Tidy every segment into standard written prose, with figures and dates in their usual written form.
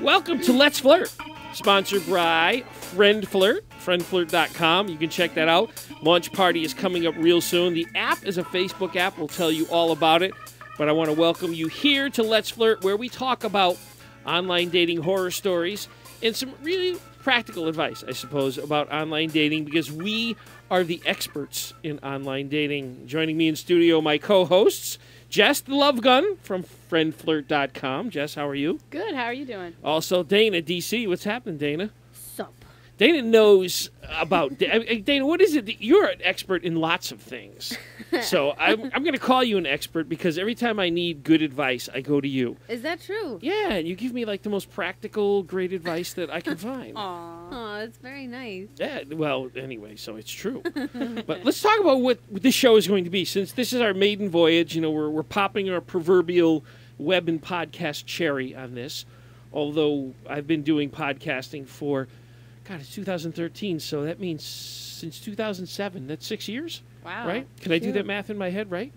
Welcome to Let's Flirt, sponsored by Flirt, friendflirt.com. You can check that out. Launch party is coming up real soon. The app is a Facebook app. We'll tell you all about it. But I want to welcome you here to Let's Flirt, where we talk about online dating horror stories and some really practical advice, I suppose, about online dating, because we are the experts in online dating. Joining me in studio, my co-hosts, Jess the Love Gun from friendflirt.com. Jess, how are you? Good. How are you doing? Also, Dana, DC. What's happening, Dana? Sup. Dana knows about... Dana, what is it? You're an expert in lots of things. So I'm going to call you an expert because every time I need good advice, I go to you. Is that true? Yeah, and you give me like the most practical, great advice that I can find. Aw, that's very nice. Yeah, well, anyway, so it's true. But let's talk about what this show is going to be. Since this is our maiden voyage, you know, we're popping our proverbial web and podcast cherry on this. Although I've been doing podcasting for, God, it's 2013, so that means since 2007. That's 6 years? Wow. Right? Can I do that math in my head, right?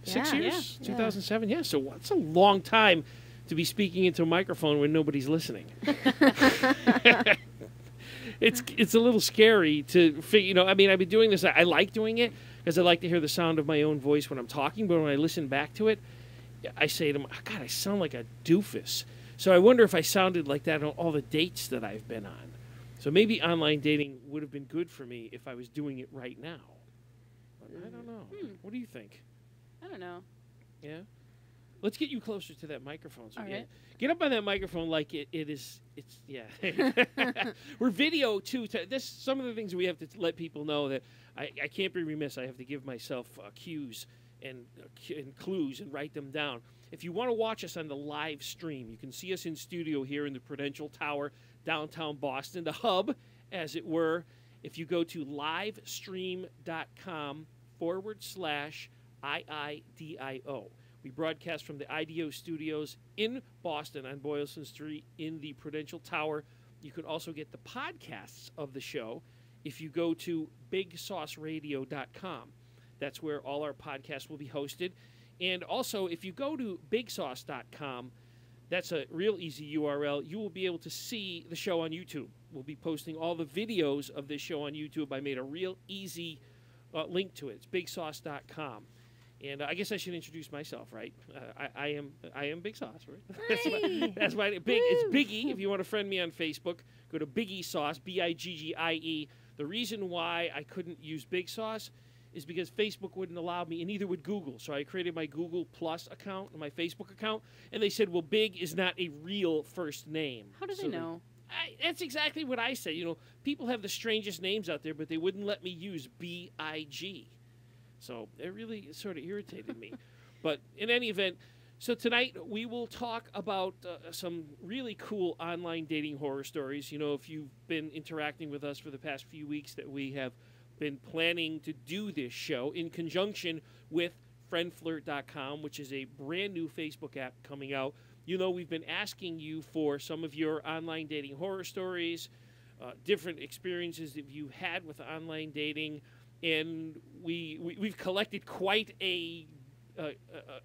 Yeah, 6 years? yeah. 2007? Yeah, so that's a long time to be speaking into a microphone when nobody's listening. It's a little scary to figure, you know, I mean, I've been doing this. I like doing it because I like to hear the sound of my own voice when I'm talking, but when I listen back to it, I say to myself, God, I sound like a doofus. So I wonder if I sounded like that on all the dates that I've been on. So maybe online dating would have been good for me if I was doing it right now. But I don't know. What do you think? I don't know. Yeah? Let's get you closer to that microphone. So All right. Get up on that microphone like it is. It's, yeah. We're video, too. Some of the things we have to let people know that I can't be remiss. I have to give myself cues and clues and write them down. If you want to watch us on the live stream, you can see us in studio here in the Prudential Tower, downtown Boston, the hub, as it were. If you go to livestream.com/IIDIO. We broadcast from the IDEO studios in Boston on Boylston Street in the Prudential Tower. You can also get the podcasts of the show if you go to bigsauceradio.com. That's where all our podcasts will be hosted. And also, if you go to bigsauce.com, that's a real easy URL. You will be able to see the show on YouTube. We'll be posting all the videos of this show on YouTube. I made a real easy link to it. It's bigsauce.com. And I guess I should introduce myself, right? I am Big Sauce, right? That's my name. It's Biggie. If you want to friend me on Facebook, go to Biggie Sauce, Biggie. The reason why I couldn't use Big Sauce is because Facebook wouldn't allow me, and neither would Google. So I created my Google Plus account and my Facebook account, and they said, well, Big is not a real first name. How do they know? That's exactly what I said. You know, people have the strangest names out there, but they wouldn't let me use B-I-G. So it really sort of irritated me. But in any event, so tonight we will talk about some really cool online dating horror stories. You know, if you've been interacting with us for the past few weeks, that we have been planning to do this show in conjunction with friendflirt.com, which is a brand new Facebook app coming out. You know, we've been asking you for some of your online dating horror stories, different experiences that you had with online dating, and we've collected quite an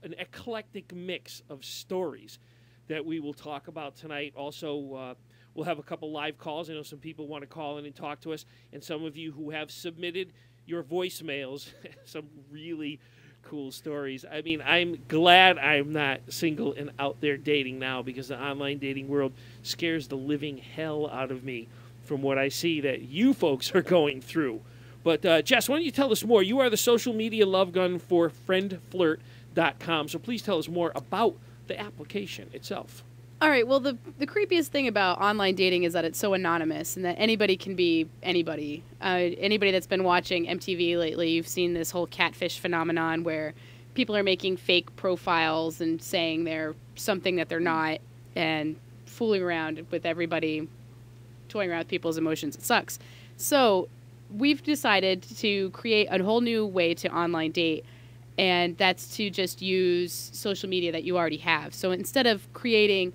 eclectic mix of stories that we will talk about tonight. Also, we'll have a couple live calls. I know some people want to call in and talk to us, and some of you who have submitted your voicemails, some really cool stories. I mean, I'm glad I'm not single and out there dating now, because the online dating world scares the living hell out of me from what I see that you folks are going through. But, Jess, why don't you tell us more? You are the social media love gun for friendflirt.com, so please tell us more about the application itself. All right. Well, the creepiest thing about online dating is that it's so anonymous and that anybody can be anybody. Anybody that's been watching MTV lately, you've seen this whole catfish phenomenon where people are making fake profiles and saying they're something that they're not and fooling around with everybody, toying around with people's emotions. It sucks. So we've decided to create a whole new way to online date, and that's to just use social media that you already have. So instead of creating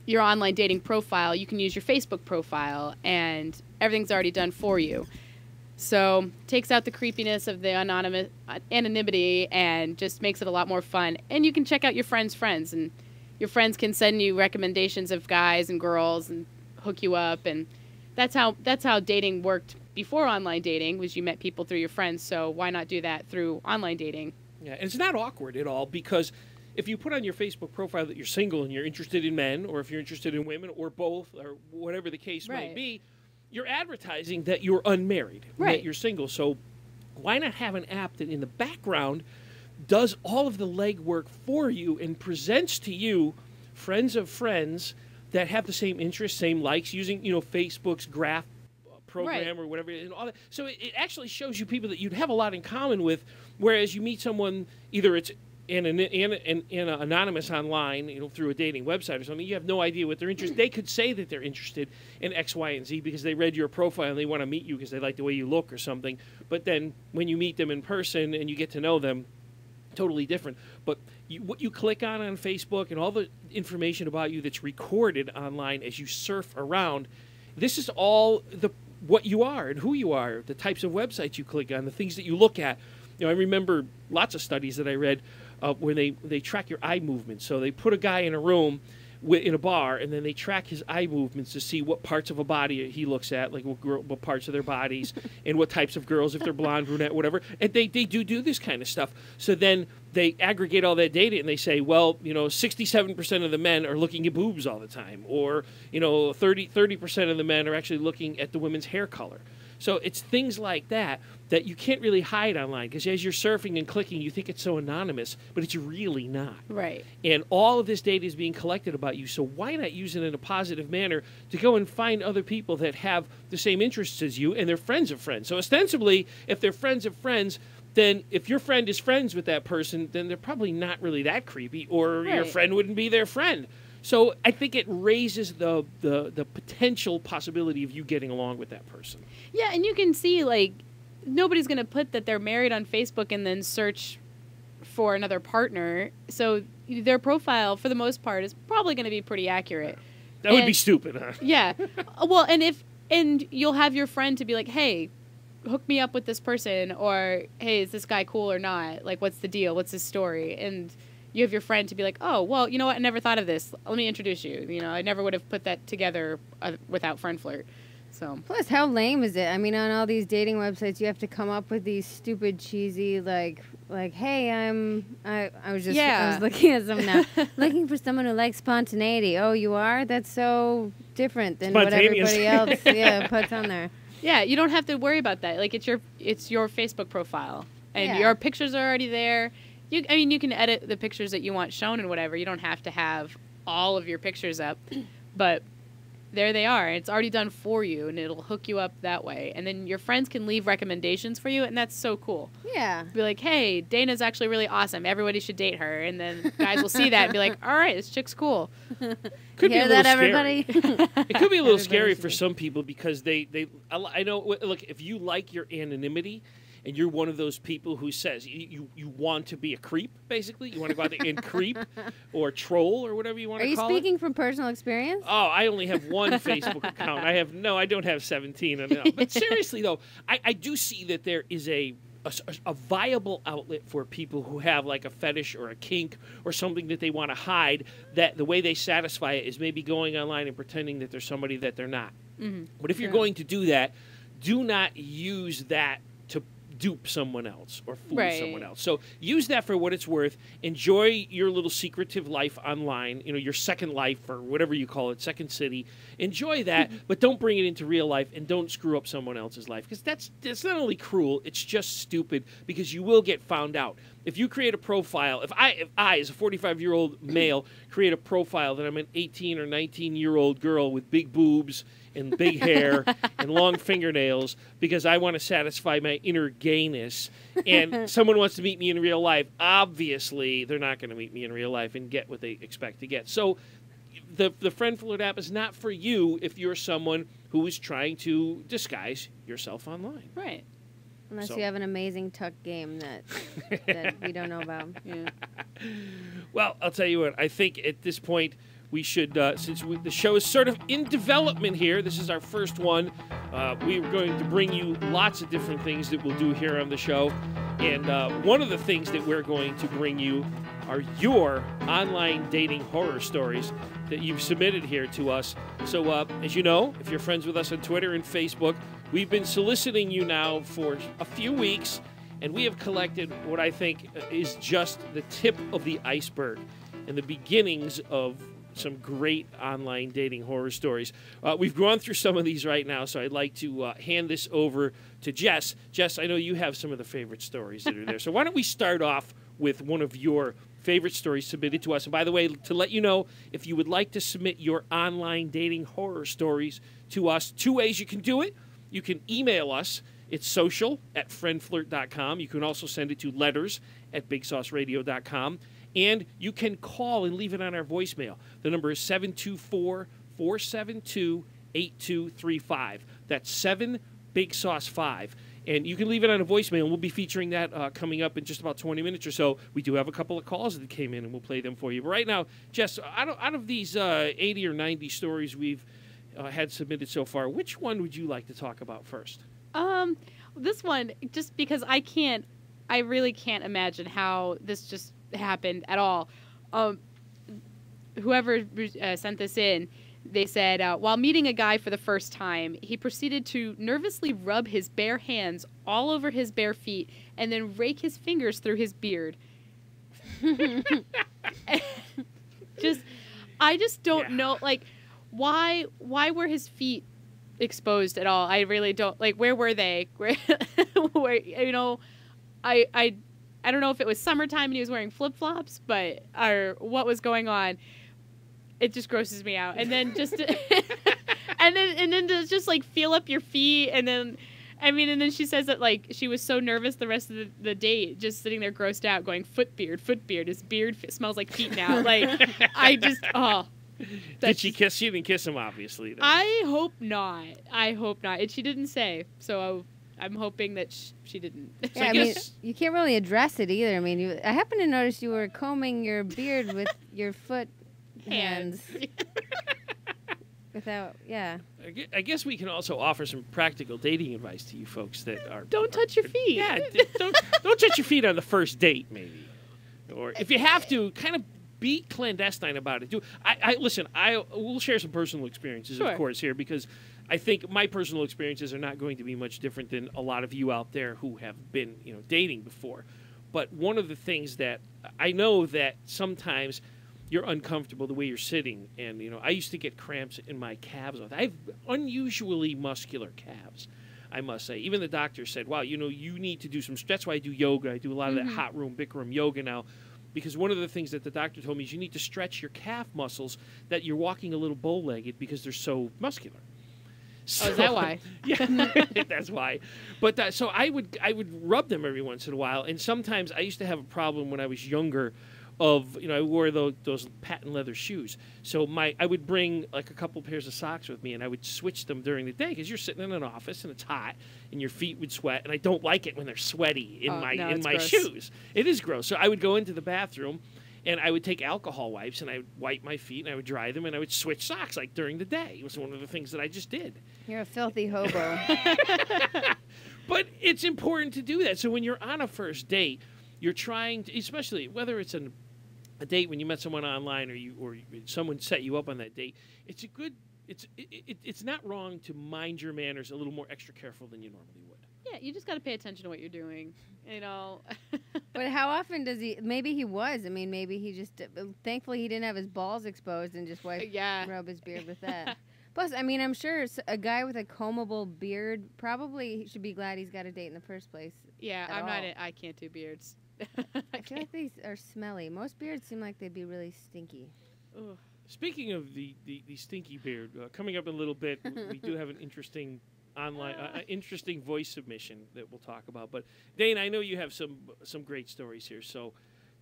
your online dating profile, you can use your Facebook profile, and everything's already done for you. So takes out the creepiness of the anonymity and just makes it a lot more fun. And you can check out your friends' friends and your friends can send you recommendations of guys and girls and hook you up, and that's how dating worked before online dating, was you met people through your friends. So why not do that through online dating? Yeah, and it's not awkward at all, because if you put on your Facebook profile that you're single and you're interested in men, or if you're interested in women, or both, or whatever the case may be, you're advertising that you're unmarried, that you're single. So why not have an app that in the background does all of the legwork for you and presents to you friends of friends that have the same interests, same likes, using, you know, Facebook's graph program or whatever, and all that. So it actually shows you people that you'd have a lot in common with, whereas you meet someone, either it's anonymous online, you know, through a dating website or something, you have no idea what they're interested. They could say that they're interested in X, Y, and Z because they read your profile and they want to meet you because they like the way you look or something. But then when you meet them in person and you get to know them, totally different. But what you click on Facebook and all the information about you that's recorded online as you surf around, this is all what you are and who you are, the types of websites you click on, the things that you look at. You know, I remember lots of studies that I read where they track your eye movements. So they put a guy in a room in a bar, and then they track his eye movements to see what parts of a body he looks at, like what parts of their bodies, and what types of girls, if they're blonde, brunette, whatever. And they do this kind of stuff. So then they aggregate all that data, and they say, well, you know, 67% of the men are looking at boobs all the time, or, you know, 30% of the men are actually looking at the women's hair color. So it's things like that you can't really hide online, because as you're surfing and clicking, you think it's so anonymous, but it's really not. Right. And all of this data is being collected about you, so why not use it in a positive manner to go and find other people that have the same interests as you, and they're friends of friends. So ostensibly, if they're friends of friends, then if your friend is friends with that person, then they're probably not really that creepy, or your friend wouldn't be their friend. So I think it raises the potential possibility of you getting along with that person. Yeah, and you can see, like, nobody's going to put that they're married on Facebook and then search for another partner. So their profile, for the most part, is probably going to be pretty accurate. That would be stupid, huh? Yeah. Well, and you'll have your friend to be like, hey, hook me up with this person, or, hey, is this guy cool or not? Like, what's the deal? What's his story? And you have your friend to be like, oh, well, you know what? I never thought of this. Let me introduce you. You know, I never would have put that together without Friend Flirt. So. Plus, how lame is it? I mean, on all these dating websites, you have to come up with these stupid, cheesy, like, hey, I was looking at some now, looking for someone who likes spontaneity. Oh, you are? That's so different than what everybody else puts on there. Yeah, you don't have to worry about that. Like, it's your Facebook profile, and your pictures are already there. You can edit the pictures that you want shown and whatever. You don't have to have all of your pictures up, but there they are. It's already done for you, and it'll hook you up that way. And then your friends can leave recommendations for you, and that's so cool. Yeah. Be like, hey, Dana's actually really awesome. Everybody should date her. And then guys will see that and be like, all right, this chick's cool. Could be a little scary. Everybody? It could be a little scary for some people, because I know, look, if you like your anonymity, and you're one of those people who says you want to be a creep, basically. You want to go out there and creep or troll or whatever you want to call it. Are you speaking from personal experience? Oh, I only have one Facebook account. I don't have 17. But seriously, though, I do see that there is a viable outlet for people who have like a fetish or a kink or something that they want to hide, that the way they satisfy it is maybe going online and pretending that they're somebody that they're not. Mm-hmm. But if you're going to do that, do not use that to dupe someone else or fool someone else. So use that for what it's worth. Enjoy your little secretive life online, you know, your second life or whatever you call it, second city. Enjoy that, but don't bring it into real life, and don't screw up someone else's life, because that's not only cruel, it's just stupid, because you will get found out. If you create a profile, if I as a 45-year-old male create a profile that I'm an 18 or 19-year-old girl with big boobs and big hair and long fingernails because I want to satisfy my inner gayness, and someone wants to meet me in real life, obviously they're not going to meet me in real life and get what they expect to get. So the Friend Flirt app is not for you if you're someone who is trying to disguise yourself online. Right. Unless you have an amazing tuck game that we don't know about. Yeah. Well, I'll tell you what, I think at this point we should, since the show is sort of in development here, this is our first one, we're going to bring you lots of different things that we'll do here on the show. And one of the things that we're going to bring you are your online dating horror stories that you've submitted here to us. So, as you know, if you're friends with us on Twitter and Facebook, we've been soliciting you now for a few weeks, and we have collected what I think is just the tip of the iceberg and the beginnings of some great online dating horror stories. We've gone through some of these right now, so I'd like to hand this over to Jess. Jess, I know you have some of the favorite stories that are there. So why don't we start off with one of your favorite stories submitted to us. And by the way, to let you know, if you would like to submit your online dating horror stories to us, 2 ways you can do it. You can email us. It's social@friendflirt.com. You can also send it to letters@bigsauceradio.com. And you can call and leave it on our voicemail. The number is 724-472-8235. That's 7BIG-SAUCE-5. And you can leave it on a voicemail, and we'll be featuring that coming up in just about 20 minutes or so. We do have a couple of calls that came in, and we'll play them for you. But right now, Jess, out of these 80 or 90 stories we've had submitted so far, which one would you like to talk about first? This one, just because I really can't imagine how this just happened at all. Whoever sent this in, they said, while meeting a guy for the first time, he proceeded to nervously rub his bare hands all over his bare feet and then rake his fingers through his beard. I just don't know, like, why were his feet exposed at all? I really don't, like, where were they? Where you know, I don't know if it was summertime and he was wearing flip-flops, or what was going on. It just grosses me out. And then just and then to just like feel up your feet, and then she says that like she was so nervous the rest of the date, just sitting there grossed out, going foot beard. His beard smells like feet now. Like I just Did she kiss you? Didn't kiss him, obviously. Though. I hope not. And she didn't say. So I'm hoping that she didn't. Yeah, I mean, you can't really address it either. I mean, I happen to notice you were combing your beard with your foot hands. Without, yeah. I guess we can also offer some practical dating advice to you folks that are... Don't touch your feet. Yeah, don't touch your feet on the first date, maybe. Or if you have to, kind of be clandestine about it. Listen, we'll share some personal experiences, sure, of course, here, because I think my personal experiences are not going to be much different than a lot of you out there who have been, dating before. But one of the things that I know that sometimes you're uncomfortable the way you're sitting, and I used to get cramps in my calves. I have unusually muscular calves, I must say. Even the doctor said, "Wow, you need to do some." That's why I do yoga. I do a lot of that hot room, Bikram yoga now. Because one of the things that the doctor told me is you need to stretch your calf muscles, that you're walking a little bow-legged because they're so muscular. So, is that why? Yeah, that's why. But so I would rub them every once in a while, and sometimes I used to have a problem when I was younger. I wore those patent leather shoes. So I would bring like a couple pairs of socks with me, and I would switch them during the day because you're sitting in an office and it's hot, and your feet would sweat, and I don't like it when they're sweaty in my shoes. It is gross. So I would go into the bathroom, and I would take alcohol wipes, and I would wipe my feet, and I would dry them, and I would switch socks like during the day. It was one of the things that I just did. You're a filthy hobo. But it's important to do that. So when you're on a first date, you're trying to, especially whether it's a date when you met someone online or someone set you up on that date, it's not wrong to mind your manners a little more extra careful than you normally would. Yeah, you just got to pay attention to what you're doing, But how often does he? Maybe he was. I mean, maybe he just. Thankfully, he didn't have his balls exposed and just rub his beard with that. Plus, I mean, I'm sure a guy with a combable beard probably should be glad he's got a date in the first place. Yeah, I can't do beards. I feel like these are smelly. Most beards seem like they'd be really stinky. Ugh. Speaking of the stinky beard, coming up in a little bit, we do have an interesting interesting voice submission that we'll talk about. But Dane, I know you have some great stories here, so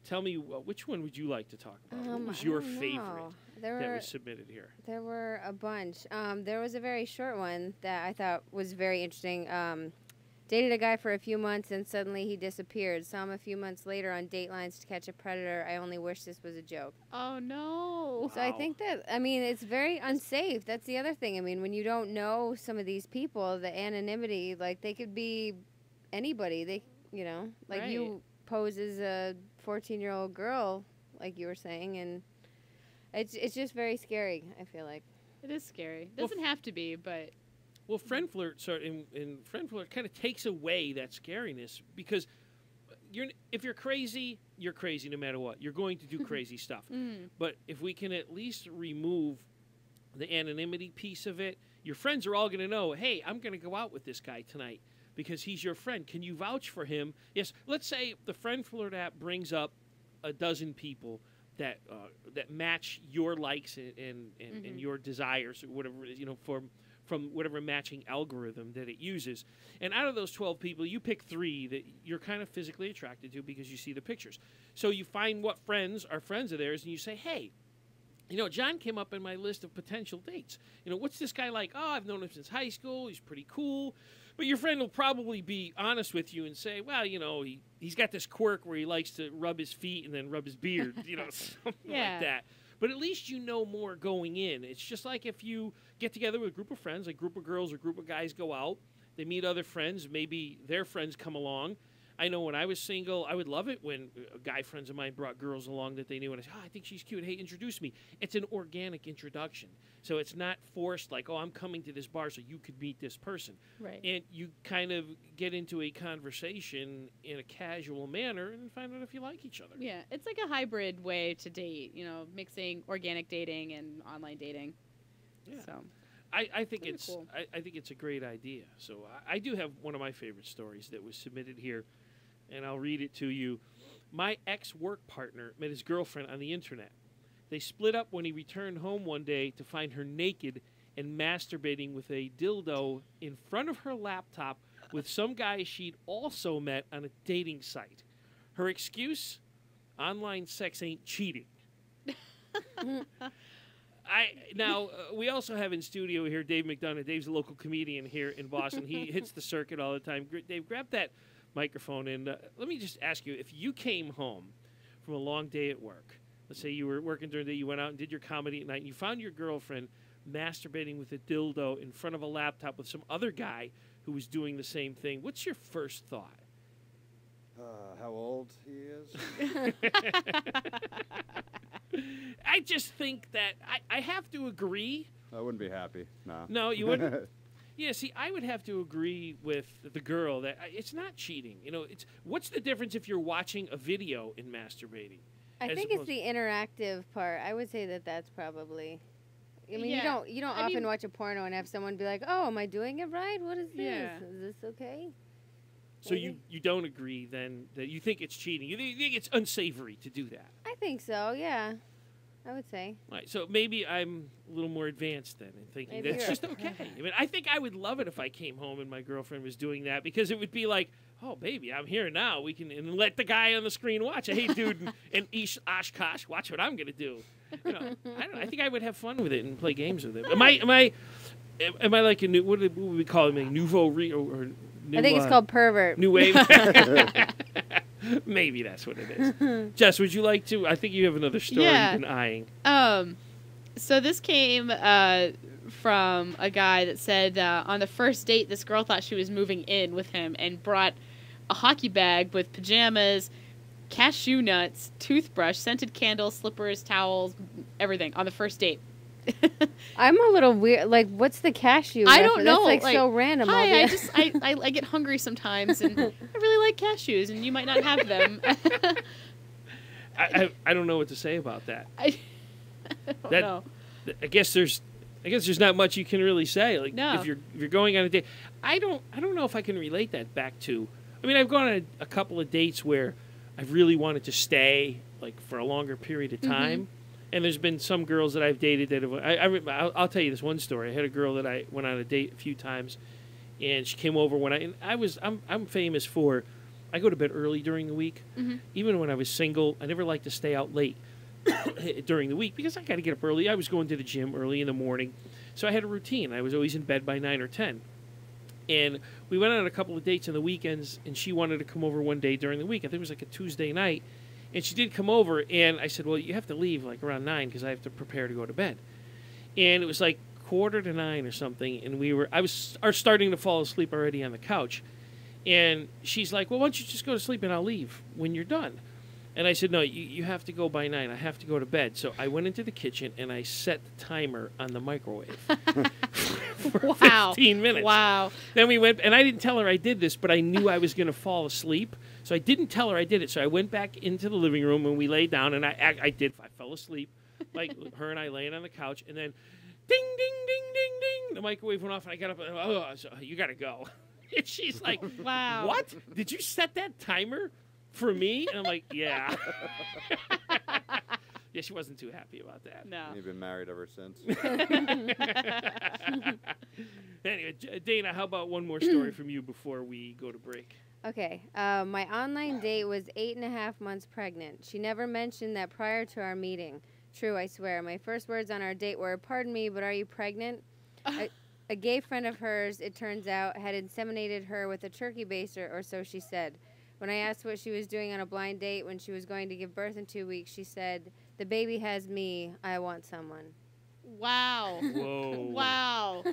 tell me which one would you like to talk about? What was your favorite that was submitted here? There were a bunch. There was a very short one that I thought was very interesting. Dated a guy for a few months, and suddenly he disappeared. Saw him a few months later on Datelines to Catch a Predator. I only wish this was a joke. Oh, no. So I think that, it's very unsafe. That's the other thing. I mean, when you don't know some of these people, the anonymity, like, they could be anybody. They, like right. You pose as a 14-year-old girl like you were saying, and it's just very scary, I feel like. It is scary. It doesn't have to be, but... Well, Friend Flirt, in Friend Flirt kind of takes away that scariness because if you're crazy no matter what. You're going to do crazy stuff. But if we can at least remove the anonymity piece of it, your friends are all going to know, hey, I'm going to go out with this guy tonight because he's your friend. Can you vouch for him? Yes, let's say the Friend Flirt app brings up a dozen people that match your likes and your desires or whatever, from whatever matching algorithm that it uses. And out of those 12 people, you pick 3 that you're kind of physically attracted to because you see the pictures. So you find what friends are friends of theirs and you say, hey, John came up in my list of potential dates. What's this guy like? Oh, I've known him since high school. He's pretty cool. But your friend will probably be honest with you and say, well, he's got this quirk where he likes to rub his feet and then rub his beard, something like that. But at least you know more going in. It's just like if you get together with a group of friends, like a group of girls or a group of guys go out, they meet other friends, maybe their friends come along. I know when I was single, I would love it when guy friends of mine brought girls along that they knew, and I said, I think she's cute. Hey, introduce me. It's an organic introduction. So it's not forced like, I'm coming to this bar so you could meet this person. Right. And you kind of get into a conversation in a casual manner and find out if you like each other. Yeah, it's like a hybrid way to date, mixing organic dating and online dating. Yeah. So. I think it's cool. I think it's a great idea. So I do have one of my favorite stories that was submitted here, and I'll read it to you. My ex-work partner met his girlfriend on the internet. They split up when he returned home one day to find her naked and masturbating with a dildo in front of her laptop with some guy she'd also met on a dating site. Her excuse? Online sex ain't cheating. We also have in studio here Dave Mcdonough. Dave's a local comedian here in Boston. He hits the circuit all the time. Dave, grab that microphone and let me just ask you, if you came home from a long day at work, let's say you were working during the day, you went out and did your comedy at night, and you found your girlfriend masturbating with a dildo in front of a laptop with some other guy who was doing the same thing, what's your first thought? How old he is? I just think that I have to agree. I wouldn't be happy. No. No, you wouldn't? Yeah, see, I would have to agree with the girl that it's not cheating. What's the difference if you're watching a video in masturbating? I think it's the interactive part. I would say that that's probably... I mean, Yeah. you don't often watch a porno and have someone be like, oh, am I doing it right? What is this? Yeah. Is this okay? So you don't agree then that you think it's cheating. You think it's unsavory to do that. I think so, yeah. I would say. Right, so maybe I'm a little more advanced then in thinking Maybe that's you're- just okay. I mean, I think I would love it if I came home and my girlfriend was doing that because it would be like, oh, baby, I'm here now. We can and let the guy on the screen watch. Hey, dude, and Oshkosh, watch what I'm going to do. I don't know. I think I would have fun with it and play games with it. Am I like a new, what would we call it, like nouveau re, or new, I think it's called pervert. New wave? Maybe that's what it is. Jess, would you like to? I think you have another story Yeah. you've been eyeing. So this came from a guy that said on the first date, this girl thought she was moving in with him and brought a hockey bag with pajamas, cashew nuts, toothbrush, scented candles, slippers, towels, everything on the first date. I'm a little weird. Like, what's the cashew? I don't know. That's like so random. Hi, I get hungry sometimes, and I really like cashews, and you might not have them. I don't know what to say about that. I don't know. I guess there's not much you can really say. Like No. if you're going on a date, I don't know if I can relate that back to. I mean, I've gone on a couple of dates where I've really wanted to stay like for a longer period of time. And there's been some girls that I've dated that have. I'll tell you this one story. I had a girl that I went on a date a few times, and she came over I'm famous for. I go to bed early during the week. Even when I was single, I never liked to stay out late during the week because I got to get up early. I was going to the gym early in the morning, so I had a routine. I was always in bed by 9 or 10. And we went on a couple of dates on the weekends, and she wanted to come over one day during the week. I think it was like a Tuesday night. And she did come over, and I said, well, you have to leave like around 9 because I have to prepare to go to bed. And it was like 8:45 or something, and I was starting to fall asleep already on the couch. And she's like, well, why don't you just go to sleep and I'll leave when you're done. And I said, no, you have to go by 9. I have to go to bed. So I went into the kitchen and I set the timer on the microwave for 15 minutes. Wow. Then we went, and I didn't tell her I did this, but I knew I was going to fall asleep. So I didn't tell her I did it. So I went back into the living room and we laid down, and I fell asleep, like her and I laying on the couch, and then ding, ding, ding, ding, ding. The microwave went off, and I got up, and so you got to go. And she's like, wow. What? Did you set that timer for me? And I'm like, yeah. Yeah, she wasn't too happy about that. No. You've been married ever since. Anyway, Dana, how about one more story from you before we go to break? Okay. My online date was 8.5 months pregnant. She never mentioned that prior to our meeting. True, I swear. My first words on our date were, "Pardon me, but are you pregnant?" A gay friend of hers, it turns out, had inseminated her with a turkey baster, or so she said. When I asked what she was doing on a blind date when she was going to give birth in 2 weeks, she said, "The baby has me. I want someone." Wow. Whoa. Wow.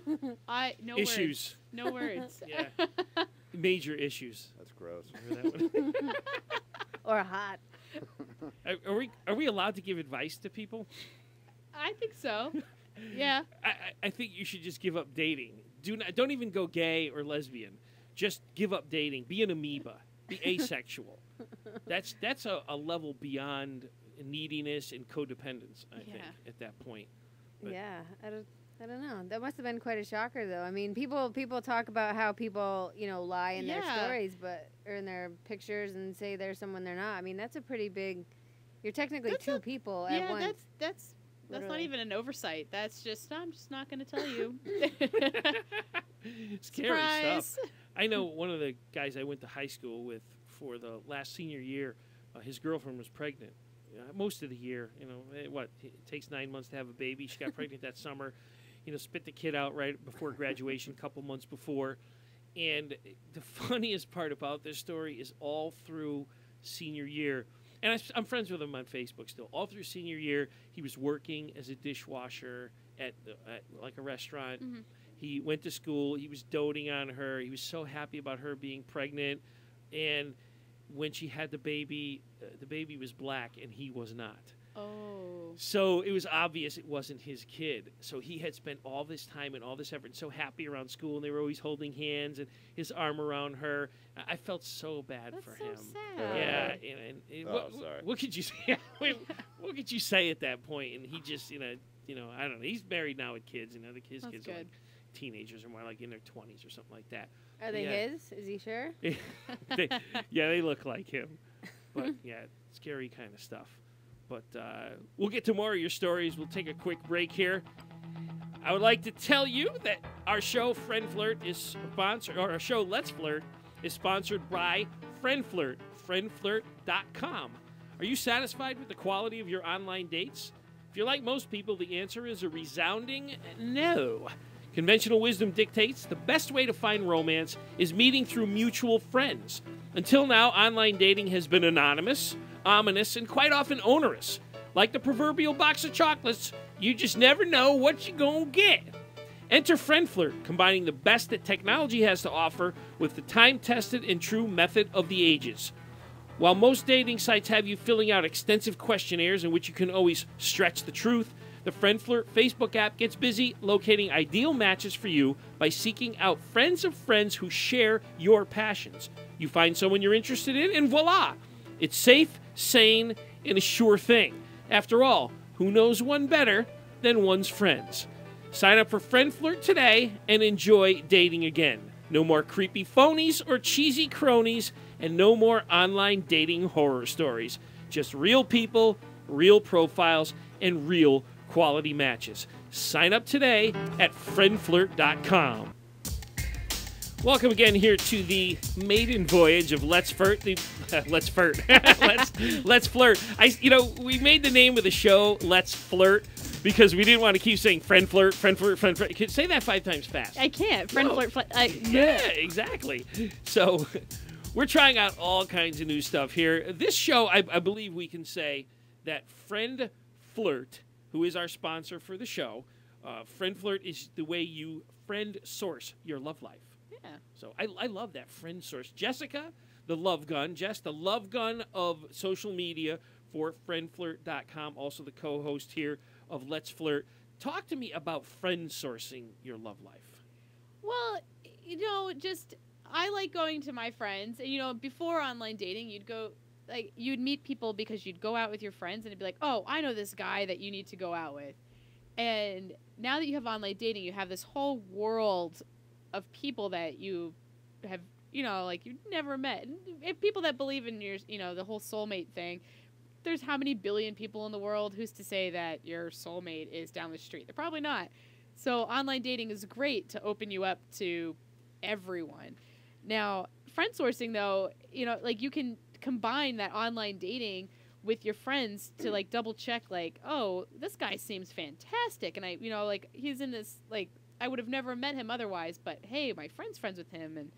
No Issues. Words. No words. Yeah. Major issues. That's gross. Remember that one? Or hot. Are we allowed to give advice to people? I think so. Yeah. I think you should just give up dating. Don't even go gay or lesbian. Just give up dating. Be an amoeba. Be asexual. That's a level beyond neediness and codependence, I think, at that point. But yeah, I don't know. That must have been quite a shocker, though. I mean, people talk about how people, lie in their stories, or in their pictures, and say they're someone they're not. I mean, that's a pretty big. You're technically two people at once. Yeah, that's not even an oversight. That's just, I'm just not going to tell you. Scary Surprise. stuff. I know one of the guys I went to high school with for the last senior year, his girlfriend was pregnant. Most of the year, it takes 9 months to have a baby. She got pregnant that summer, spit the kid out right before graduation, a couple months before. And the funniest part about this story is all through senior year, and I'm friends with him on Facebook still. All through senior year, he was working as a dishwasher at like a restaurant. Mm-hmm. He went to school. He was doting on her. He was so happy about her being pregnant. And when she had the baby was black, and he was not. Oh. So it was obvious it wasn't his kid. So he had spent all this time and all this effort, and so happy around school, and they were always holding hands and his arm around her. I felt so bad for him. That's so sad. Yeah. Sorry. What could you say? What could you say at that point? And he just, I don't know. He's married now with kids. The kids are like teenagers or more like in their 20s or something like that. Are they his? Is he sure? They look like him. But, yeah, scary kind of stuff. But we'll get to more of your stories. We'll take a quick break here. I would like to tell you that our show, Friend Flirt, is sponsored, or our show, Let's Flirt, is sponsored by Friend Flirt, friendflirt.com. Are you satisfied with the quality of your online dates? If you're like most people, the answer is a resounding no. Conventional wisdom dictates the best way to find romance is meeting through mutual friends. Until now, online dating has been anonymous, ominous, and quite often onerous. Like the proverbial box of chocolates, you just never know what you're gonna get. Enter Friend Flirt, combining the best that technology has to offer with the time-tested and true method of the ages. While most dating sites have you filling out extensive questionnaires in which you can always stretch the truth, the Friend Flirt Facebook app gets busy locating ideal matches for you by seeking out friends of friends who share your passions. You find someone you're interested in, and voila! It's safe, sane, and a sure thing. After all, who knows one better than one's friends? Sign up for Friend Flirt today and enjoy dating again. No more creepy phonies or cheesy cronies, and no more online dating horror stories. Just real people, real profiles, and real quality matches. Sign up today at friendflirt.com. Welcome again here to the maiden voyage of Let's Flirt. Let's Flirt. Let's Flirt. We made the name of the show Let's Flirt because we didn't want to keep saying Friend Flirt, Friend Flirt, Friend Flirt. You can say that 5 times fast. I can't. Friend Flirt. Yeah, exactly. So we're trying out all kinds of new stuff here. This show, I believe we can say that Friend Flirt, who is our sponsor for the show, Friend Flirt is the way you friend source your love life. Yeah. So I love that friend source. Jessica, the love gun. Jess, the love gun of social media for friendflirt.com, also the co-host here of Let's Flirt. Talk to me about friend sourcing your love life. Well, just I like going to my friends. And, before online dating, you'd meet people because you'd go out with your friends and it'd be like, oh, I know this guy that you need to go out with. And now that you have online dating, you have this whole world of people that you have, you've never met. And people that believe in your, the whole soulmate thing. There's how many billion people in the world? Who's to say that your soulmate is down the street? They're probably not. So online dating is great to open you up to everyone. Now, friend sourcing, though, you can combine that online dating with your friends to double check, oh, this guy seems fantastic, and he's in this, I would have never met him otherwise, but hey, my friend's friends with him, and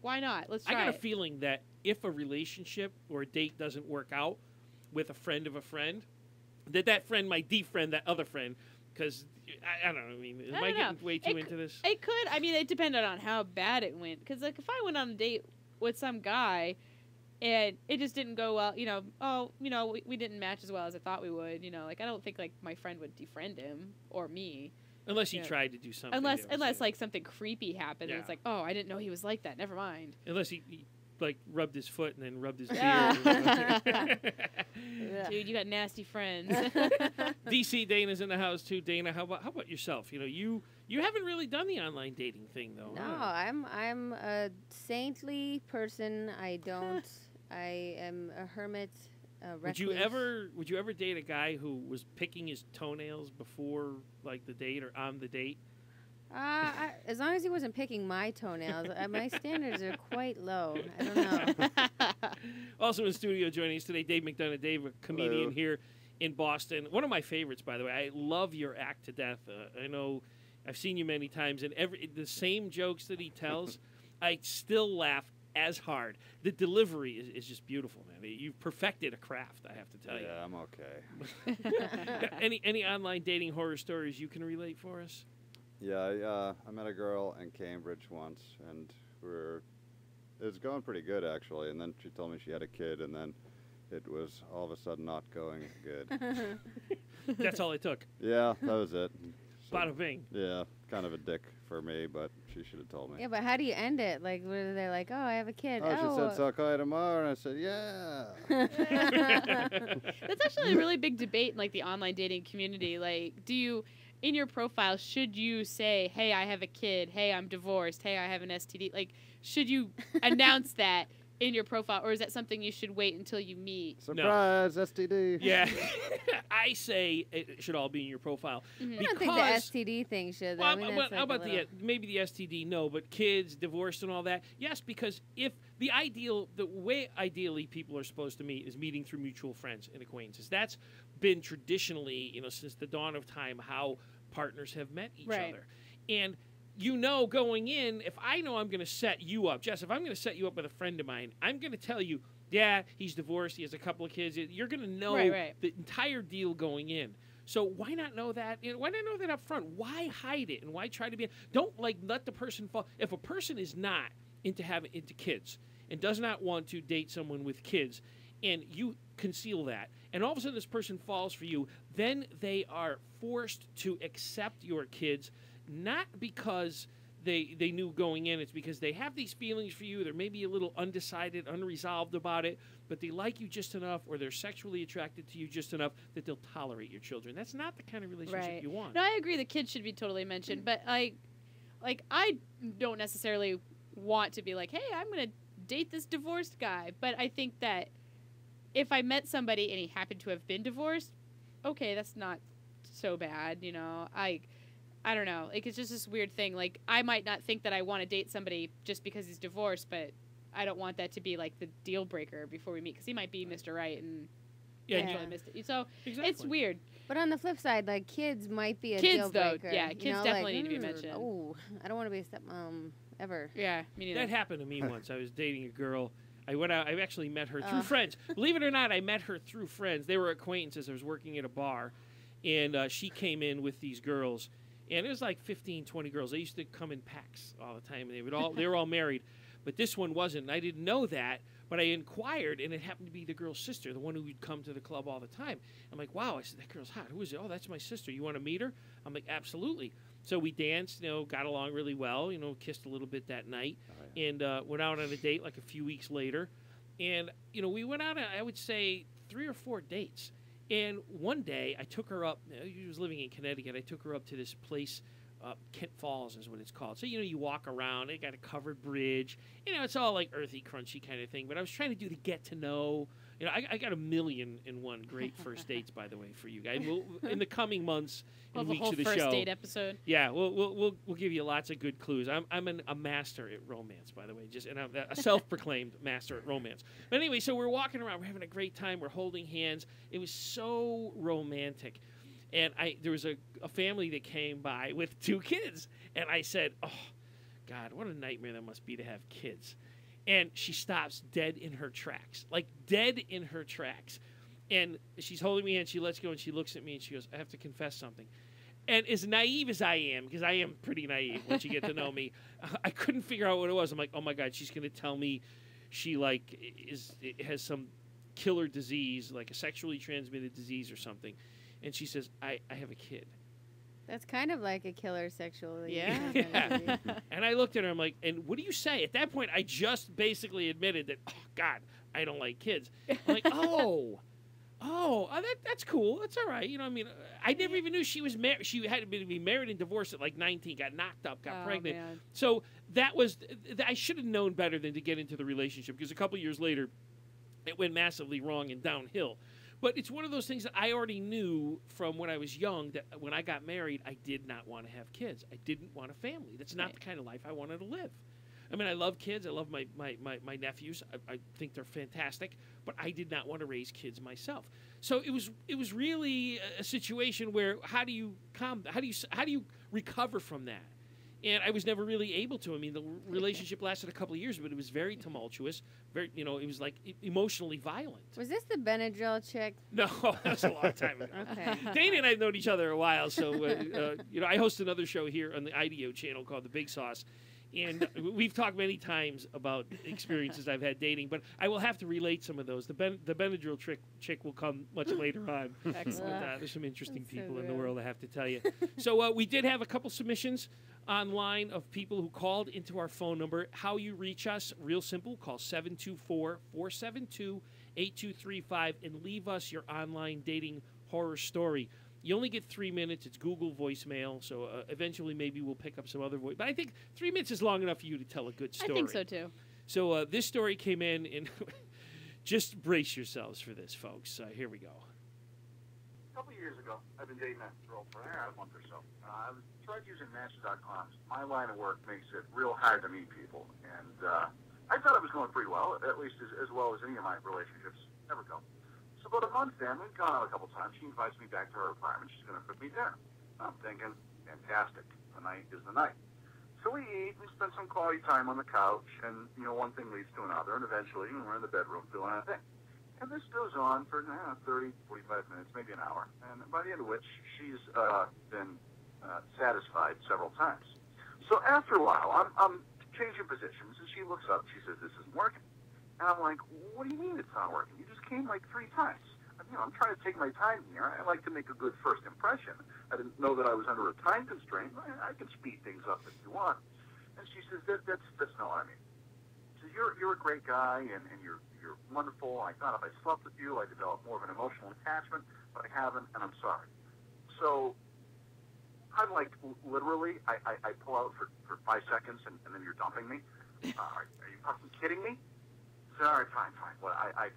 why not? Let's try. I got a feeling that if a relationship or a date doesn't work out with a friend of a friend, that friend might defriend that other friend, because I don't know. I mean, am I getting way too into this? It could. I mean, it depended on how bad it went. Because if I went on a date with some guy and it just didn't go well, we didn't match as well as I thought we would. I don't think my friend would defriend him or me. Unless he tried to do something. Unless something creepy happened and it's like, oh, I didn't know he was like that. Never mind. Unless he rubbed his foot and then rubbed his beard. Dude, you got nasty friends. DC Dana's in the house too. Dana, how about yourself? You haven't really done the online dating thing though. No, huh? I'm a saintly person. I am a hermit. Would you ever date a guy who was picking his toenails before the date or on the date? As long as he wasn't picking my toenails, my standards are quite low. I don't know. Also in studio joining us today, Dave Mcdonough. Dave, a comedian Hello. here in Boston. One of my favorites, by the way. I love your act to death. I know I've seen you many times, and the same jokes that he tells, I still laugh as hard. The delivery is just beautiful, man. You've perfected a craft, I have to tell you. Yeah, I'm okay. Any online dating horror stories you can relate for us? Yeah, I met a girl in Cambridge once, and it was going pretty good, actually, and then she told me she had a kid, and then it was all of a sudden not going good. That's all it took. Yeah, that was it. So, Bada bing. Yeah, kind of a dick for me, but she should have told me. Yeah, but how do you end it? Were they like, oh, I have a kid? Oh, she said, so I'll call you tomorrow, and I said, yeah. That's actually a really big debate in the online dating community. Do you, in your profile, should you say, hey, I have a kid, hey, I'm divorced, hey, I have an STD? Should you announce that in your profile, or is that something you should wait until you meet? Surprise, STD. Yeah. I say it should all be in your profile. Mm-hmm. I don't think the STD thing should. Well, how about maybe the STD? No, but kids, divorced, and all that. Yes, because if the way ideally people are supposed to meet is meeting through mutual friends and acquaintances. That's been traditionally, since the dawn of time, how partners have met each other. And going in, if I know I'm going to set you up, Jess, if I'm going to set you up with a friend of mine, I'm going to tell you, yeah, he's divorced, he has a couple of kids. You're going to know the entire deal going in. So why not know that? Why not know that up front? Why hide it? And why try to be? Don't let the person fall. If a person is not into kids and does not want to date someone with kids, and you conceal that, and all of a sudden this person falls for you, then they are forced to accept your kids. Not because they knew going in, it's because they have these feelings for you. They're maybe a little undecided, unresolved about it, but they like you just enough, or they're sexually attracted to you just enough that they'll tolerate your children. That's not the kind of relationship you want. No, I agree. The kids should be totally mentioned, but I don't necessarily want to be like, hey, I'm going to date this divorced guy. But I think that if I met somebody and he happened to have been divorced, okay, that's not so bad, I don't know. It's just this weird thing. I might not think that I want to date somebody just because he's divorced, but I don't want that to be the deal breaker before we meet, because he might be Mr. Right and totally missed it. So it's weird. But on the flip side, kids might be a deal breaker. Yeah, kids definitely need to be mentioned. Oh, I don't want to be a stepmom ever. Yeah, me neither. That happened to me once. I was dating a girl. I went out. I actually met her through friends. Believe it or not, I met her through friends. They were acquaintances. I was working at a bar, and she came in with these girls. And it was 15, 20 girls. They used to come in packs all the time. And they were all married. but this one wasn't. And I didn't know that, but I inquired, and it happened to be the girl's sister, the one who would come to the club all the time. I'm like, wow. I said, that girl's hot. Who is it? Oh, that's my sister. You want to meet her? I'm like, absolutely. So we danced, got along really well, kissed a little bit that night, and went out on a date like a few weeks later. And, we went out on, I would say, 3 or 4 dates. And one day I took her up. She was living in Connecticut. I took her up to this place. Kent Falls is what it's called. So, you walk around. They got a covered bridge. It's all like earthy, crunchy kind of thing. But I was trying to do the get to know. I got 1,000,001 great first dates, by the way, for you guys. In the coming months and weeks of the first show. date episode. Yeah, we'll give you lots of good clues. I'm a master at romance, by the way, and I'm a self-proclaimed master at romance. But anyway, so we're walking around, we're having a great time, we're holding hands. It was so romantic. And there was a family that came by with 2 kids, and I said, "Oh, God, what a nightmare that must be to have kids." And she stops dead in her tracks, like dead in her tracks. And she's holding me and she lets go and she looks at me and she goes, "I have to confess something." And as naive as I am, because I am pretty naive once you get to know me, I couldn't figure out what it was. I'm like, oh my God, she's going to tell me she has some killer disease, like a sexually transmitted disease or something. And she says, I have a kid. That's kind of like a killer sexually. Yeah. And I looked at her, I'm like, and what do you say? At that point, I just basically admitted that, oh, God, I don't like kids. I'm like, that's cool. That's all right. I never even knew she was married. She had to be married and divorced at like 19, got knocked up, got pregnant. Man. So I should have known better than to get into the relationship, because a couple years later, it went massively wrong and downhill. But it's one of those things that I already knew from when I was young, that when I got married, I did not want to have kids. I didn't want a family. That's not the kind of life I wanted to live. I mean, I love kids. I love my nephews. I think they're fantastic. But I did not want to raise kids myself. So it was really a situation where how do you recover from that? And I was never really able to. I mean, the relationship lasted a couple of years, but it was very tumultuous. It was like emotionally violent. Was this the Benadryl chick? No, that's a long time ago. Okay. Dana and I have known each other a while, so I host another show here on the IDEO channel called The Big Sauce, and we've talked many times about experiences I've had dating, but I will have to relate some of those. The Benadryl chick will come much later on. Excellent. There's some interesting That's so people in the real. world, I have to tell you. So we did have a couple submissions online of people who called into our phone number. How you reach us, real simple, call 724-472-8235 and leave us your online dating horror story. You only get 3 minutes. It's Google voicemail, so eventually maybe we'll pick up some other voice. But I think 3 minutes is long enough for you to tell a good story. I think so, too. So this story came in, and just brace yourselves for this, folks. Here we go. A couple of years ago, I've been dating a girl for a month or so. I've tried using Match.com. My line of work makes it real hard to meet people, and I thought it was going pretty well, at least as well as any of my relationships ever go. So about a month in, we've gone out a couple times. She invites me back to her apartment. She's going to cook me dinner. I'm thinking, fantastic. The night is the night. So we eat, we spend some quality time on the couch, and one thing leads to another, and eventually we're in the bedroom doing our thing. And this goes on for 30, 45 minutes, maybe an hour, and by the end of which she's been satisfied several times. So after a while, I'm changing positions, and she looks up. She says, "This isn't working." And I'm like, "What do you mean it's not working? You just came like 3 times." I'm trying to take my time here. I like to make a good first impression. I didn't know that I was under a time constraint. I can speed things up if you want. And she says, that's not what I mean. She says, you're a great guy, and you're wonderful. I thought if I slept with you, I'd develop more of an emotional attachment, but I haven't, and I'm sorry. So I'm like, literally, I pull out for 5 seconds, and then you're dumping me? Are you fucking kidding me? So, all right, fine. Well, I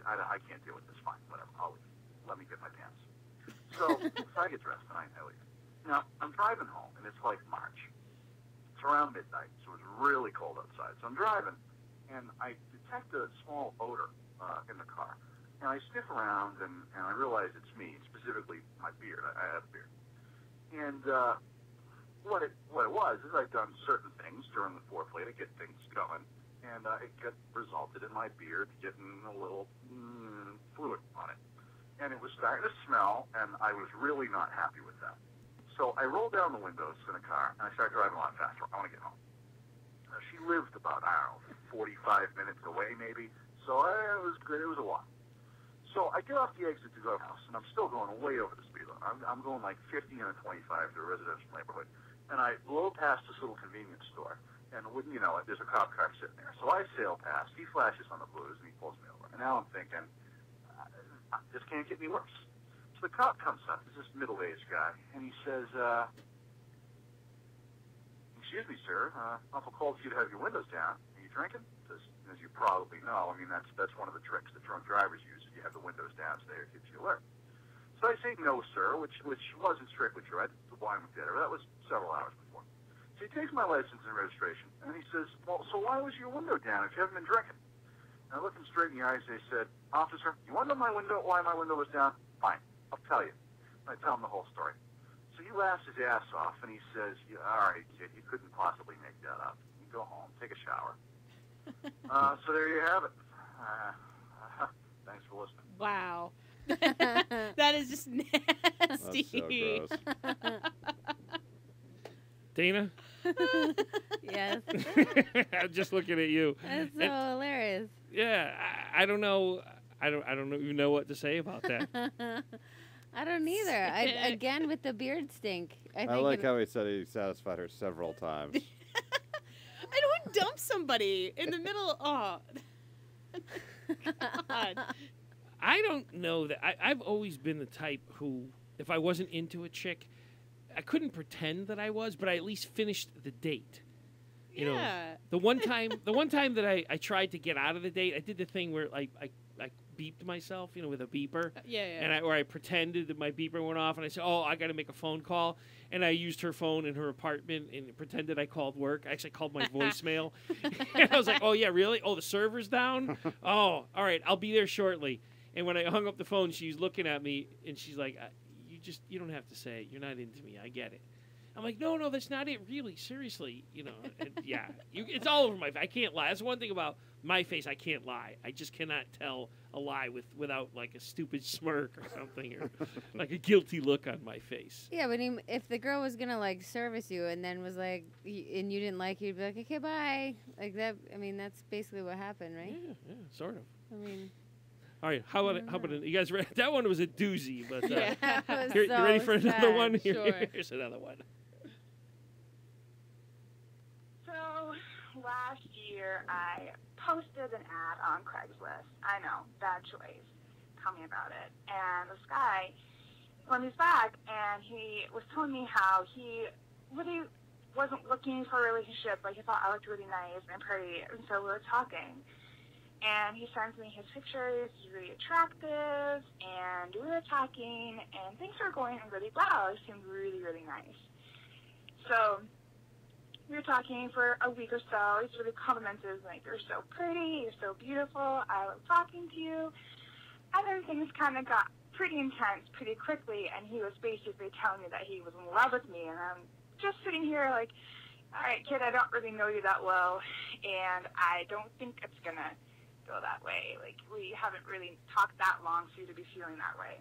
can't deal with this. Fine, whatever. I'll leave. Let me get my pants. So I get dressed, and I leave. Now, I'm driving home, and it's like March. It's around midnight, so it's really cold outside. So I'm driving, and I detect a small odor in the car. And I sniff around, and I realize it's me, specifically my beard. I have a beard. And what it was is I'd done certain things during the foreplay to get things going, and it resulted in my beard getting a little fluid on it. And it was starting to smell, and I was really not happy with that. So I rolled down the windows in the car, and I started driving a lot faster. I want to get home. She lived about, I don't know, 45 minutes away maybe. So it was good. It was a walk. So I get off the exit to go to the house, and I'm still going way over the speed limit. I'm going like 50 and a 25 to a residential neighborhood. And I blow past this little convenience store, and wouldn't you know it, there's a cop car sitting there. So I sail past. He flashes on the blues, and he pulls me over. And now I'm thinking, this can't get any worse. So the cop comes up. He's this middle-aged guy, and he says, excuse me, sir, Uncle called for you to have your windows down. Are you drinking? As you probably know, I mean, that's one of the tricks that drunk drivers use. You have the windows down so they keeps you alert. So I say, no, sir, which wasn't strictly true. I did the wine with dinner. That was several hours before. So he takes my license and registration, and he says, well, so why was your window down if you haven't been drinking? And I looked him straight in the eyes, and I said, officer, you want to know why my window was down? Fine, I'll tell you. And I tell him the whole story. So he laughs his ass off, and he says, yeah, all right, kid, you couldn't possibly make that up. You go home, take a shower. So there you have it. Thanks for listening. Wow. That is just nasty. That's so gross. Dana? Yes. I'm just looking at you. That's so hilarious. Yeah, I don't know. I don't even know what to say about that. I don't either. Again, with the beard stink. I like how he said he satisfied her several times. I don't dump somebody in the middle. Oh. God. I don't know that. I've always been the type who, if I wasn't into a chick, I couldn't pretend that I was, but I at least finished the date. You know, the one time that I tried to get out of the date, I did the thing where I beeped myself, with a beeper. And where I pretended that my beeper went off, and I said, "Oh, I got to make a phone call," and I used her phone in her apartment and pretended I called work. I actually called my voicemail. And I was like, "Oh yeah, really? Oh, the server's down? Oh, all right, I'll be there shortly." And when I hung up the phone, she was looking at me, and she's like, "You don't have to say it. You're not into me. I get it." I'm like, no, that's not it. Really, seriously, And yeah, it's all over my face. I can't lie. That's one thing about my face. I can't lie. I just cannot tell a lie without like a stupid smirk or something, or like a guilty look on my face. Yeah, but if the girl was gonna like service you and then was like, and you didn't like, you'd be like, okay, bye, like that. I mean, that's basically what happened, right? Yeah, sort of. I mean. All right, how about you guys ready? That one was a doozy, but yeah, you ready for another one? Sure. Here's another one. So last year I posted an ad on Craigslist. I know, bad choice. Tell me about it. And this guy, when he's back, and he was telling me how he really wasn't looking for a relationship. Like, he thought I looked really nice and pretty, and so we were talking. And he sends me his pictures. He's really attractive, and we were talking, and things were going really well. He seemed really, really nice. So we were talking for a week or so. He's really complimented, like, you're so pretty, you're so beautiful, I love talking to you. And then things kind of got pretty intense pretty quickly, and he was basically telling me that he was in love with me. And I'm just sitting here like, all right, kid, I don't really know you that well, and I don't think it's going to go that way. Like, we haven't really talked that long for you to be feeling that way.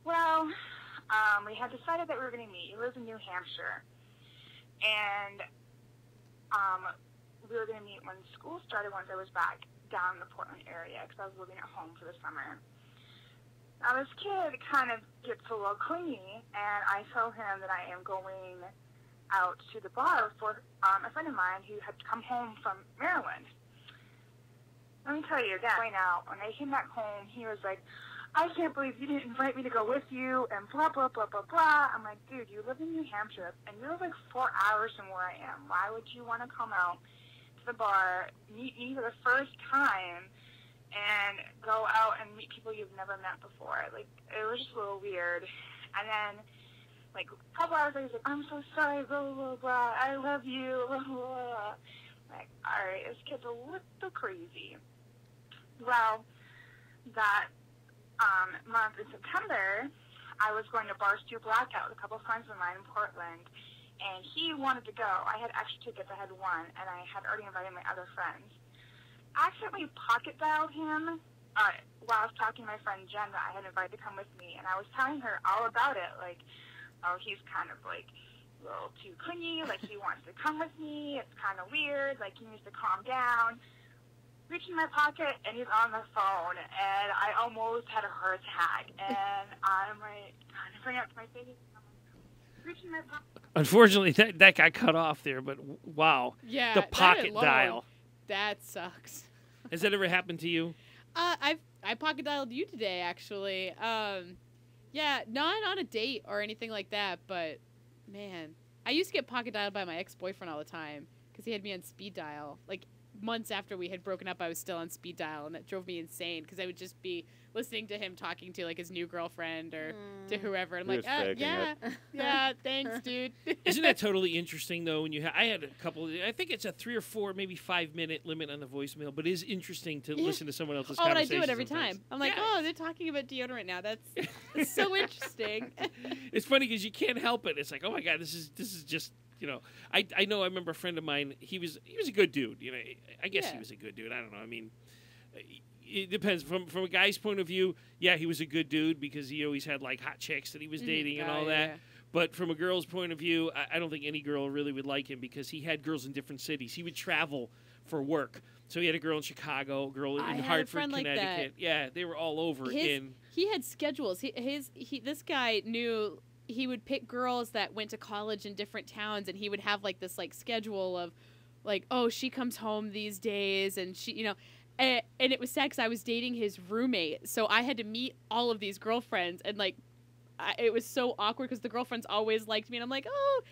Well, we had decided that we were going to meet. He lives in New Hampshire. And we were going to meet when school started, once I was back down in the Portland area, because I was living at home for the summer. Now, this kid kind of gets a little clingy, and I tell him that I am going out to the bar for a friend of mine who had come home from Maryland. Let me tell you, that right now, when I came back home, he was like, I can't believe you didn't invite me to go with you, and blah, blah, blah, blah, blah. I'm like, dude, you live in New Hampshire, and you live like 4 hours from where I am. Why would you want to come out to the bar, meet me for the first time, and go out and meet people you've never met before? Like, it was just a little weird. And then, like, a couple hours later, he's like, I'm so sorry, blah, blah, blah, blah. I love you, blah, blah, blah. Like, all right, this kid's a little crazy. Well, that month in September, I was going to Barstool Blackout with a couple friends of mine in Portland, and he wanted to go. I had extra tickets. I had one, and I had already invited my other friends. I accidentally pocket dialed him while I was talking to my friend Jen that I had invited to come with me, and I was telling her all about it, like, oh, he's kind of like little too clingy, like he wants to come with me. It's kind of weird, like he needs to calm down. Reach in my pocket, and he's on the phone, and I almost had a heart attack. And I'm like, trying to bring up to my face. I'm like, reach in my pocket. Unfortunately, that got cut off there, but wow. Yeah. The pocket dial. That sucks. Has that ever happened to you? I pocket dialed you today, actually. Yeah, not on a date or anything like that, but man, I used to get pocket dialed by my ex-boyfriend all the time because he had me on speed dial. Like months after we had broken up, I was still on speed dial, and that drove me insane because I would just be listening to him talking to like his new girlfriend or to whoever. I'm like, yeah, thanks, dude. Isn't that totally interesting though? When you I had a couple. I think it's a 3 or 4, maybe 5-minute limit on the voicemail, but it is interesting to listen to someone else's. Oh, and I conversations do it every sometimes. time. I'm like, oh, they're talking about deodorant now. That's so interesting. It's funny because you can't help it. It's like, oh my god, this is just. You know, I know. I remember a friend of mine. He was a good dude. You know, I guess he was a good dude. I don't know. I mean, it depends from a guy's point of view. Yeah, he was a good dude because he always had like hot chicks that he was dating and all that. But from a girl's point of view, I don't think any girl really would like him because he had girls in different cities. He would travel for work. So he had a girl in Chicago, a girl in Hartford, Connecticut. Yeah, they were all over. He had schedules. This guy knew. He would pick girls that went to college in different towns, and he would have like this like schedule of like, oh, she comes home these days, and she, you know, and it was sad because I was dating his roommate, so I had to meet all of these girlfriends, and like, it was so awkward because the girlfriends always liked me, and I'm like, oh,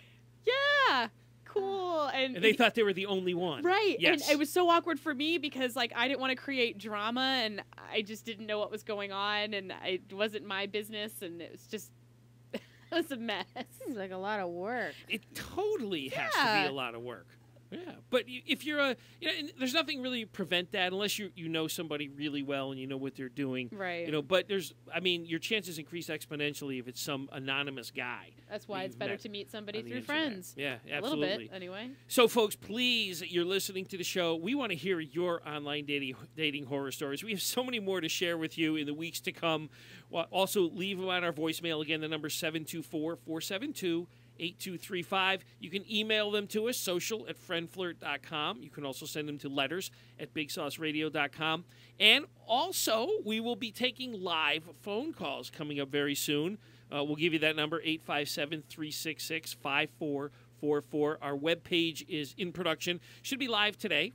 yeah, cool, and they thought they were the only one, right? Yes. And it was so awkward for me because like I didn't want to create drama, and I just didn't know what was going on, and it wasn't my business, and it was just. It was a mess. Seems like a lot of work. It totally has to be a lot of work. Yeah, but if you're there's nothing really prevent that unless you know somebody really well and you know what they're doing, right? You know, but your chances increase exponentially if it's some anonymous guy. That's why it's better to meet somebody through friends. Yeah, absolutely. A little bit, anyway. So, folks, please, you're listening to the show. We want to hear your online dating horror stories. We have so many more to share with you in the weeks to come. Well, also, leave them on our voicemail. Again, the number 724-472-8235. You can email them to us, social@friendflirt.com. You can also send them to letters@bigsauceradio.com. And also, we will be taking live phone calls coming up very soon. We'll give you that number, 857-366-5444. Our webpage is in production. Should be live today.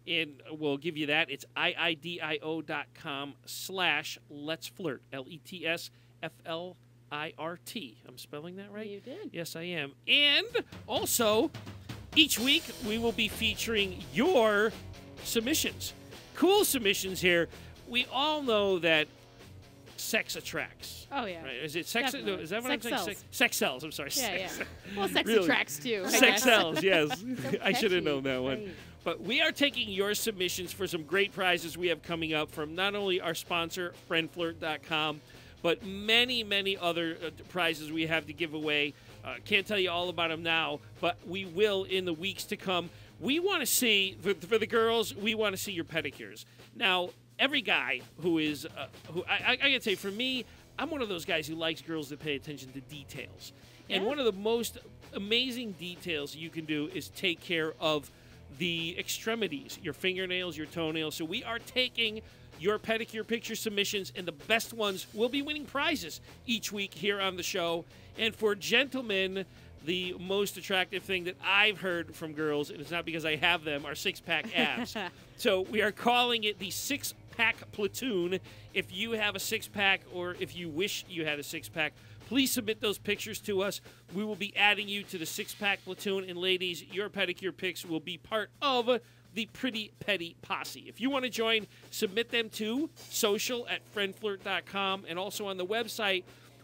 And we'll give you that. It's iidio.com/letsflirt, LETSFLIRT. I'm spelling that right? You did. Yes, I am. And also, each week we will be featuring your submissions. Cool submissions here. We all know that sex attracts. Oh, yeah. Right? Is it sex? Definitely. Is that what Sex I'm saying? sells. Sex sells. I'm sorry. Yeah, sex. yeah. Well, sex Really? attracts, too. Sex sells, yes. I should have catchy. known that one. Great. But we are taking your submissions for some great prizes we have coming up from not only our sponsor, friendflirt.com, but many, many other prizes we have to give away. Can't tell you all about them now, but we will in the weeks to come. We want to see, for the girls, we want to see your pedicures. Now, every guy who is, I got to say, for me, I'm one of those guys who likes girls that pay attention to details. And one of the most amazing details you can do is take care of the extremities, your fingernails, your toenails. So we are taking your pedicure picture submissions, and the best ones will be winning prizes each week here on the show. And for gentlemen, the most attractive thing that I've heard from girls, and it's not because I have them, are six-pack abs. So we are calling it the Pack Platoon. If you have a six-pack or if you wish you had a six-pack, please submit those pictures to us. We will be adding you to the Six-Pack Platoon. And ladies, your pedicure pics will be part of the Pretty Pedi Posse. If you want to join, submit them to social@friendflirt.com. And also on the website,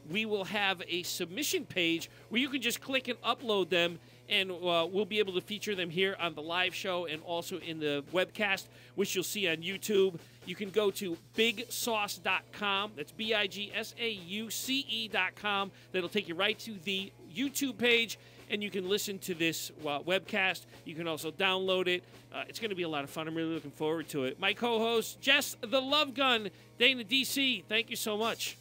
we will have a submission page where you can just click and upload them. And we'll be able to feature them here on the live show and also in the webcast, which you'll see on YouTube. You can go to bigsauce.com. That's BIGSAUCE.com. That'll take you right to the YouTube page, and you can listen to this webcast. You can also download it. It's going to be a lot of fun. I'm really looking forward to it. My co-host, Jess the Love Gun, Dana DC, thank you so much.